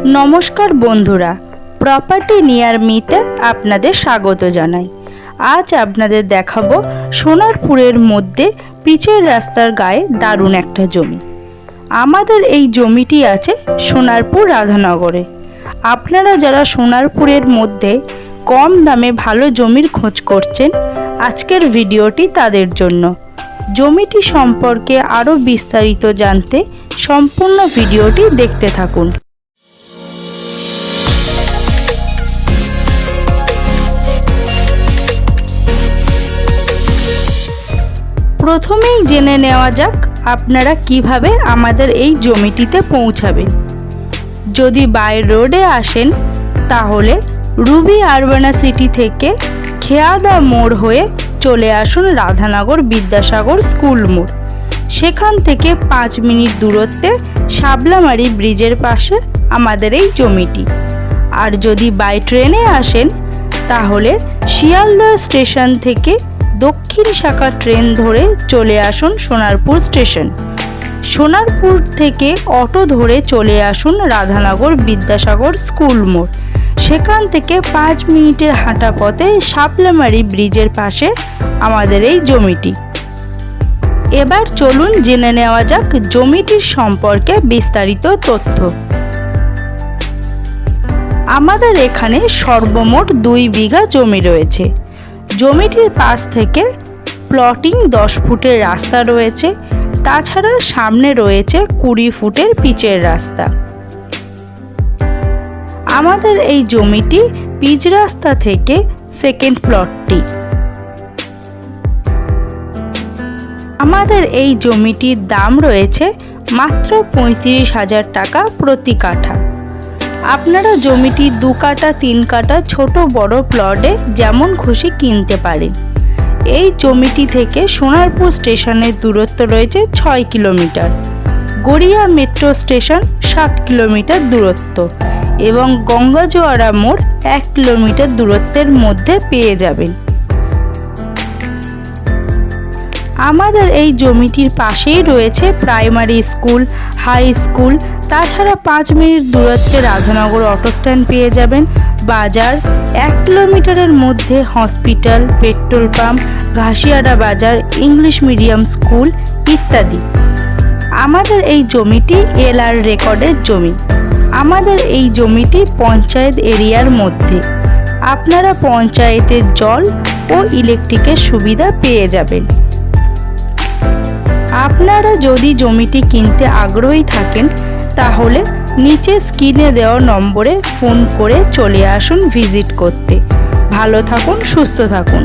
নমস্কার বন্ধুরা, property near মিতে আপনাদের স্বাগত জানাই। আজ আপনাদের দেখাবো সোনারপুরের মধ্যে পিচের রাস্তার গায়ে দারুণ একটা জমি। আমাদের এই জমিটি আছে সোনারপুর রাধানগরে। আপনারা যারা সোনারপুরের মধ্যে কম দামে ভালো জমির খোঁজ করছেন, আজকের ভিডিওটি তাদের জন্য। জমিটি সম্পর্কে আরও বিস্তারিত জানতে সম্পূর্ণ ভিডিওটি দেখতে থাকুন। প্রথমেই জেনে নেওয়া যাক আপনারা কিভাবে আমাদের এই জমিটিতে পৌঁছাবেন। যদি বাই রোডে আসেন তাহলে রুবি আরবানা সিটি থেকে খেয়াদা মোড় হয়ে চলে আসুন রাধানগর বিদ্যাসাগর স্কুল মোড়। সেখান থেকে 5 মিনিট দূরত্বে শাবলামারি ব্রিজের পাশে আমাদের এই জমিটি। আর যদি বাই ট্রেনে আসেন তাহলে শিয়ালদহ স্টেশন থেকে দক্ষিণ শাখা ট্রেন ধরে চলে আসুন সোনারপুর স্টেশন। সোনারপুর থেকে অটো ধরে চলে আসুন রাধানগর বিদ্যাসাগর স্কুল মোড়। সেখান থেকে 5 মিনিটের হাঁটা পথে শাবলামারি ব্রিজের পাশে আমাদের এই জমিটি। এবার চলুন জেনে নেওয়া যাক জমিটির সম্পর্কে বিস্তারিত তথ্য। আমাদের এখানে সর্বমোট 2 বিঘা জমি রয়েছে। জমিটির পাশ থেকে প্লটিং 10 ফুটের রাস্তা রয়েছে। তাছাড়া সামনে রয়েছে 20 ফুটের পিচের রাস্তা। আমাদের এই জমিটি পিচ রাস্তা থেকে সেকেন্ড প্লটটি। আমাদের এই জমিটির দাম রয়েছে মাত্র 35,000 টাকা প্রতি কাঠা। আপনারা জমিটি 2 কাঠা 3 কাঠা ছোট বড় প্লটে যেমন খুশি কিনতে পারেন। এই জমিটি থেকে সোনারপুর স্টেশনের দূরত্ব রয়েছে 6 kilometre, Garia metro station 7 kilometre দূরত্ব এবং গঙ্গাজোয়ারা মোড় 1 কিলোমিটার দূরত্বের মধ্যে পেয়ে যাবেন। আমাদের এই জমিটির পাশেই রয়েছে প্রাইমারি স্কুল, হাই স্কুল। তাছাড়া 5 মিনিট দূরত্বে রাধানগর অটো স্ট্যান্ড পেয়ে যাবেন, বাজার, 1 কিলোমিটারের মধ্যে হসপিটাল, পেট্রোল পাম্প, ঘাসিয়াড়া বাজার, ইংলিশ মিডিয়াম স্কুল ইত্যাদি। আমাদের এই জমিটি LR রেকর্ডের জমি। আমাদের এই জমিটি পঞ্চায়েত এরিয়ার মধ্যে। আপনারা পঞ্চায়েতের জল ও ইলেকট্রিকের সুবিধা পেয়ে যাবেন। আপনারা যদি জমিটি কিনতে আগ্রহী থাকেন তাহলে নিচে স্ক্রিনে দেওয়া নম্বরে ফোন করে চলে আসুন ভিজিট করতে। ভালো থাকুন, সুস্থ থাকুন।